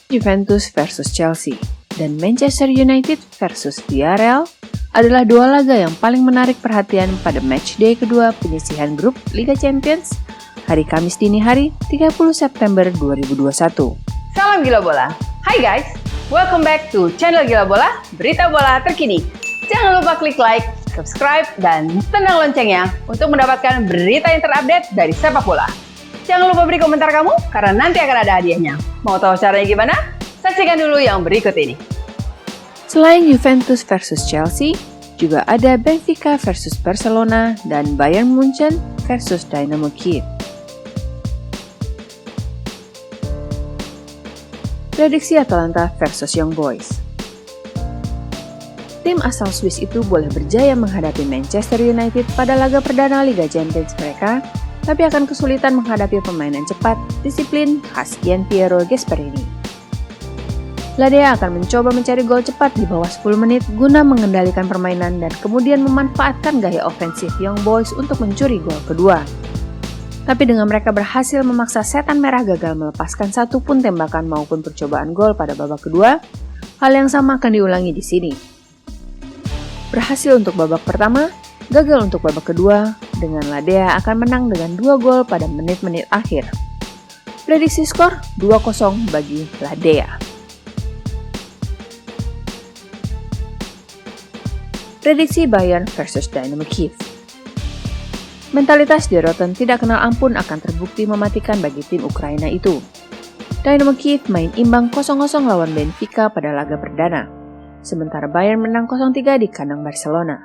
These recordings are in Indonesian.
Juventus versus Chelsea dan Manchester United versus Villarreal adalah dua laga yang paling menarik perhatian pada matchday kedua penyisihan grup Liga Champions hari Kamis dini hari 30 September 2021. Salam Gila Bola. Hai guys, welcome back to channel Gila Bola, berita bola terkini. Jangan lupa klik like, subscribe, dan tendang loncengnya untuk mendapatkan berita yang terupdate dari sepak bola. Jangan lupa beri komentar kamu, karena nanti akan ada hadiahnya. Mau tahu caranya gimana? Saksikan dulu yang berikut ini. Selain Juventus versus Chelsea, juga ada Benfica versus Barcelona dan Bayern Munchen versus Dynamo Kiev. Prediksi Atalanta versus Young Boys. Tim asal Swiss itu boleh berjaya menghadapi Manchester United pada laga perdana Liga Champions mereka, tapi akan kesulitan menghadapi permainan cepat, disiplin khas Gian Piero Gasperini. Ladea akan mencoba mencari gol cepat di bawah 10 menit guna mengendalikan permainan dan kemudian memanfaatkan gaya ofensif Young Boys untuk mencuri gol kedua. Tapi dengan mereka berhasil memaksa setan merah gagal melepaskan satu pun tembakan maupun percobaan gol pada babak kedua, hal yang sama akan diulangi di sini. Berhasil untuk babak pertama, gagal untuk babak kedua, dengan Ladea akan menang dengan 2 gol pada menit-menit akhir. Prediksi skor 2-0 bagi Ladea. Prediksi Bayern versus Dynamo Kiev. Mentalitas De Rotten tidak kenal ampun akan terbukti mematikan bagi tim Ukraina itu. Dynamo Kiev main imbang 0-0 lawan Benfica pada laga perdana, sementara Bayern menang 0-3 di kandang Barcelona.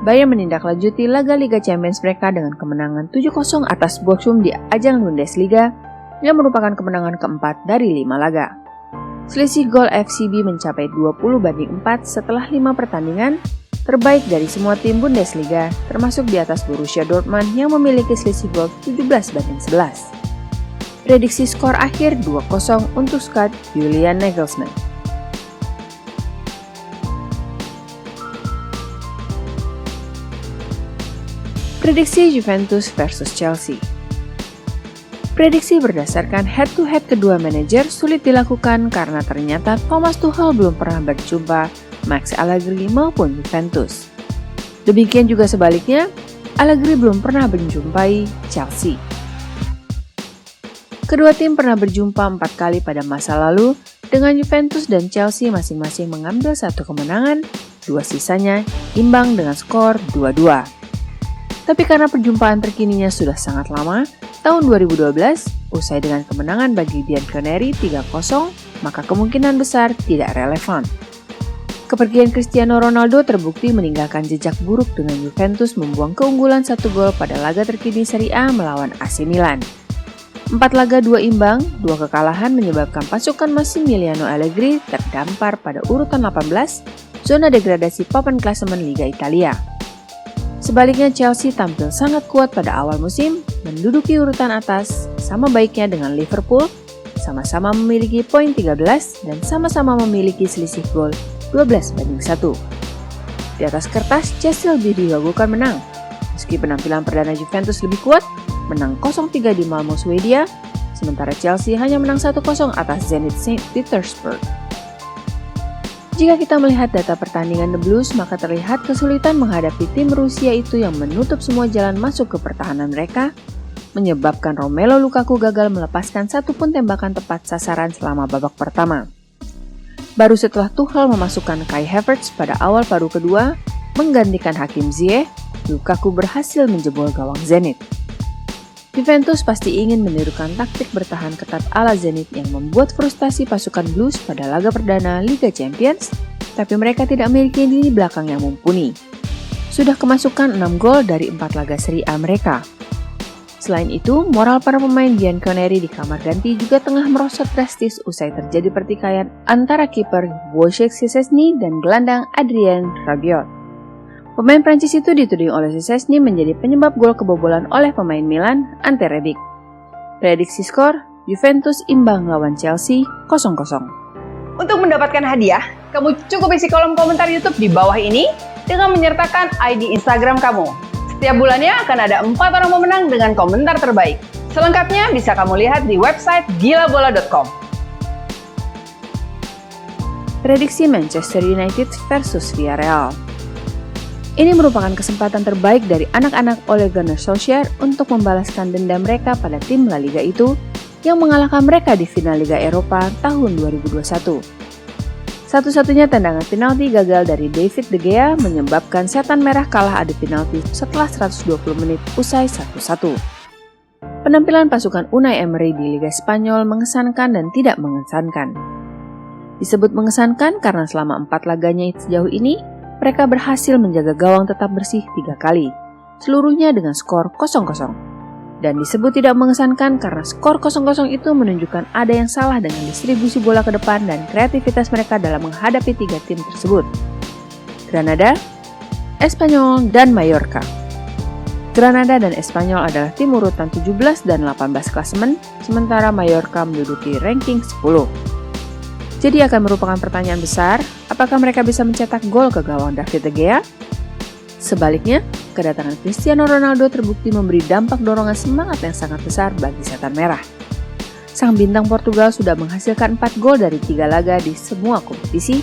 Bayern menindaklanjuti laga Liga Champions mereka dengan kemenangan 7-0 atas Bochum di ajang Bundesliga yang merupakan kemenangan keempat dari 5 laga. Selisih gol FCB mencapai 20-4 setelah 5 pertandingan, terbaik dari semua tim Bundesliga, termasuk di atas Borussia Dortmund yang memiliki selisih gol 17-11. Prediksi skor akhir 2-0 untuk skuad Julian Nagelsmann. Prediksi Juventus versus Chelsea. Prediksi berdasarkan head-to-head kedua manajer sulit dilakukan karena ternyata Thomas Tuchel belum pernah berjumpa Max Allegri maupun Juventus. Demikian juga sebaliknya, Allegri belum pernah menjumpai Chelsea. Kedua tim pernah berjumpa 4 kali pada masa lalu, dengan Juventus dan Chelsea masing-masing mengambil 1 kemenangan, 2 sisanya imbang dengan skor 2-2. Tapi karena perjumpaan terkininya sudah sangat lama, tahun 2012, usai dengan kemenangan bagi Bianconeri 3-0, maka kemungkinan besar tidak relevan. Kepergian Cristiano Ronaldo terbukti meninggalkan jejak buruk dengan Juventus membuang keunggulan 1 gol pada laga terkini Serie A melawan AC Milan. 4 laga 2 imbang, 2 kekalahan menyebabkan pasukan Massimiliano Allegri terdampar pada urutan 18, zona degradasi papan klasemen Liga Italia. Sebaliknya Chelsea tampil sangat kuat pada awal musim, menduduki urutan atas, sama baiknya dengan Liverpool, sama-sama memiliki poin 13 dan sama-sama memiliki selisih gol 12-1. Di atas kertas, Chelsea lebih diragukan menang. Meski penampilan perdana Juventus lebih kuat, menang 0-3 di Malmo, Swedia, sementara Chelsea hanya menang 1-0 atas Zenit St. Petersburg. Jika kita melihat data pertandingan The Blues, maka terlihat kesulitan menghadapi tim Rusia itu yang menutup semua jalan masuk ke pertahanan mereka, menyebabkan Romelu Lukaku gagal melepaskan 1 pun tembakan tepat sasaran selama babak pertama. Baru setelah Tuchel memasukkan Kai Havertz pada awal paruh kedua, menggantikan Hakim Ziyech, Lukaku berhasil menjebol gawang Zenit. Juventus pasti ingin menirukan taktik bertahan ketat ala Zenit yang membuat frustasi pasukan Blues pada laga perdana Liga Champions, tapi mereka tidak memiliki lini belakang yang mumpuni. Sudah kemasukan 6 gol dari 4 laga Serie A mereka. Selain itu, moral para pemain Bianconeri di kamar ganti juga tengah merosot drastis usai terjadi pertikaian antara kiper Wojciech Szczesny dan gelandang Adrien Rabiot. Pemain Prancis itu dituding oleh Szczesny menjadi penyebab gol kebobolan oleh pemain Milan, Ante Rebic. Prediksi skor, Juventus imbang lawan Chelsea 0-0. Untuk mendapatkan hadiah, kamu cukup isi kolom komentar YouTube di bawah ini dengan menyertakan ID Instagram kamu. Setiap bulannya akan ada 4 orang pemenang dengan komentar terbaik. Selengkapnya bisa kamu lihat di website gilabola.com. Prediksi Manchester United versus Villarreal. Ini merupakan kesempatan terbaik dari anak-anak Ole Gunnar Solskjaer untuk membalaskan dendam mereka pada tim La Liga itu yang mengalahkan mereka di final Liga Eropa tahun 2021. Satu-satunya tendangan penalti gagal dari David De Gea menyebabkan Setan Merah kalah adu penalti setelah 120 menit usai 1-1. Penampilan pasukan Unai Emery di Liga Spanyol mengesankan dan tidak mengesankan. Disebut mengesankan karena selama 4 laganya sejauh ini, mereka berhasil menjaga gawang tetap bersih 3 kali, seluruhnya dengan skor 0-0. Dan disebut tidak mengesankan karena skor 0-0 itu menunjukkan ada yang salah dengan distribusi bola ke depan dan kreativitas mereka dalam menghadapi 3 tim tersebut. Granada, Espanyol, dan Mallorca. Granada dan Espanyol adalah tim urutan 17 dan 18 klasemen, sementara Mallorca menduduki ranking 10. Jadi akan merupakan pertanyaan besar, apakah mereka bisa mencetak gol ke gawang David De Gea? Sebaliknya, kedatangan Cristiano Ronaldo terbukti memberi dampak dorongan semangat yang sangat besar bagi Setan Merah. Sang bintang Portugal sudah menghasilkan 4 gol dari 3 laga di semua kompetisi.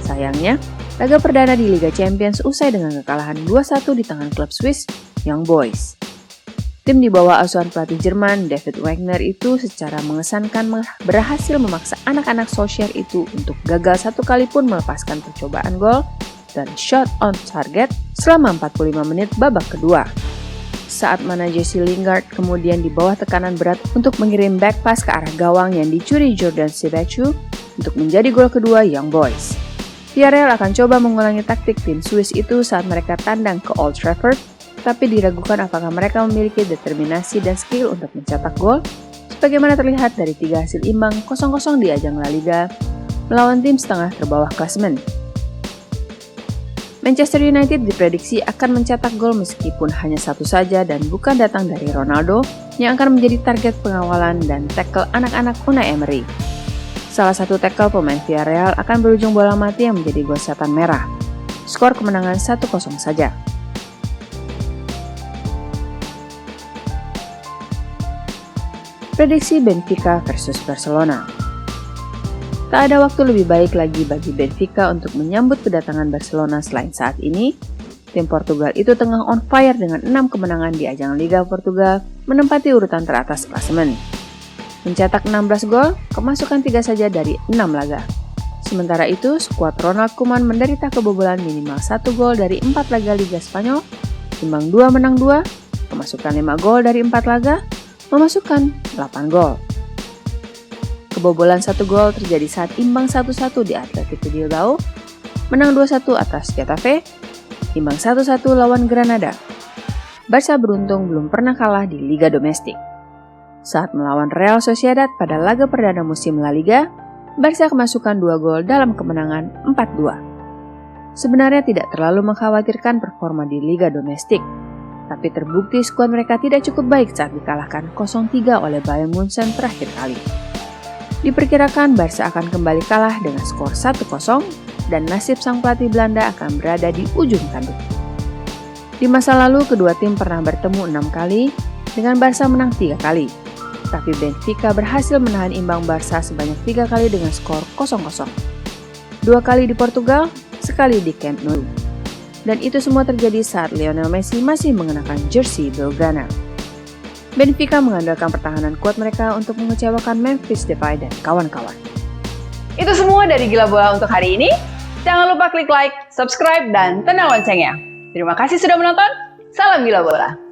Sayangnya, laga perdana di Liga Champions usai dengan kekalahan 2-1 di tangan klub Swiss, Young Boys. Tim di bawah asuhan pelatih Jerman David Wagner itu secara mengesankan berhasil memaksa anak-anak Solskjaer itu untuk gagal 1 kali pun melepaskan percobaan gol dan shot on target selama 45 menit babak kedua. Saat mana Jesse Lingard kemudian di bawah tekanan berat untuk mengirim back pass ke arah gawang yang dicuri Jordan Siebatcheu untuk menjadi gol kedua Young Boys. Villarreal akan coba mengulangi taktik tim Swiss itu saat mereka tandang ke Old Trafford, tapi diragukan apakah mereka memiliki determinasi dan skill untuk mencetak gol, sebagaimana terlihat dari 3 hasil imbang 0-0 di ajang La Liga melawan tim setengah terbawah klasemen. Manchester United diprediksi akan mencetak gol meskipun hanya 1 saja dan bukan datang dari Ronaldo yang akan menjadi target pengawalan dan tackle anak-anak Unai Emery. Salah satu tackle pemain Villarreal akan berujung bola mati yang menjadi gol Setan Merah. Skor kemenangan 1-0 saja. Prediksi Benfica versus Barcelona. Tak ada waktu lebih baik lagi bagi Benfica untuk menyambut kedatangan Barcelona selain saat ini. Tim Portugal itu tengah on fire dengan 6 kemenangan di ajang Liga Portugal, menempati urutan teratas klasemen. Mencetak 16 gol, kemasukan 3 saja dari 6 laga. Sementara itu, skuad Ronald Koeman menderita kebobolan minimal 1 gol dari 4 laga Liga Spanyol, imbang 2 menang 2, kemasukan 5 gol dari 4 laga, memasukkan 8 gol. Kebobolan 1 gol terjadi saat imbang 1-1 di Athletic Bilbao, menang 2-1 atas Getafe, imbang 1-1 lawan Granada. Barca beruntung belum pernah kalah di Liga Domestik. Saat melawan Real Sociedad pada laga perdana musim La Liga, Barca kemasukan 2 gol dalam kemenangan 4-2. Sebenarnya tidak terlalu mengkhawatirkan performa di Liga Domestik, tapi terbukti skuad mereka tidak cukup baik saat dikalahkan 0-3 oleh Bayern Munchen terakhir kali. Diperkirakan Barca akan kembali kalah dengan skor 1-0 dan nasib sang pelatih Belanda akan berada di ujung tanduk. Di masa lalu, kedua tim pernah bertemu 6 kali, dengan Barca menang 3 kali. Tapi Benfica berhasil menahan imbang Barca sebanyak 3 kali dengan skor 0-0. 2 kali di Portugal, sekali di Camp Nou. Dan itu semua terjadi saat Lionel Messi masih mengenakan jersey Blaugrana. Benfica mengandalkan pertahanan kuat mereka untuk mengecewakan Memphis Depay dan kawan-kawan. Itu semua dari Gila Bola untuk hari ini. Jangan lupa klik like, subscribe, dan tendang loncengnya. Terima kasih sudah menonton. Salam Gila Bola.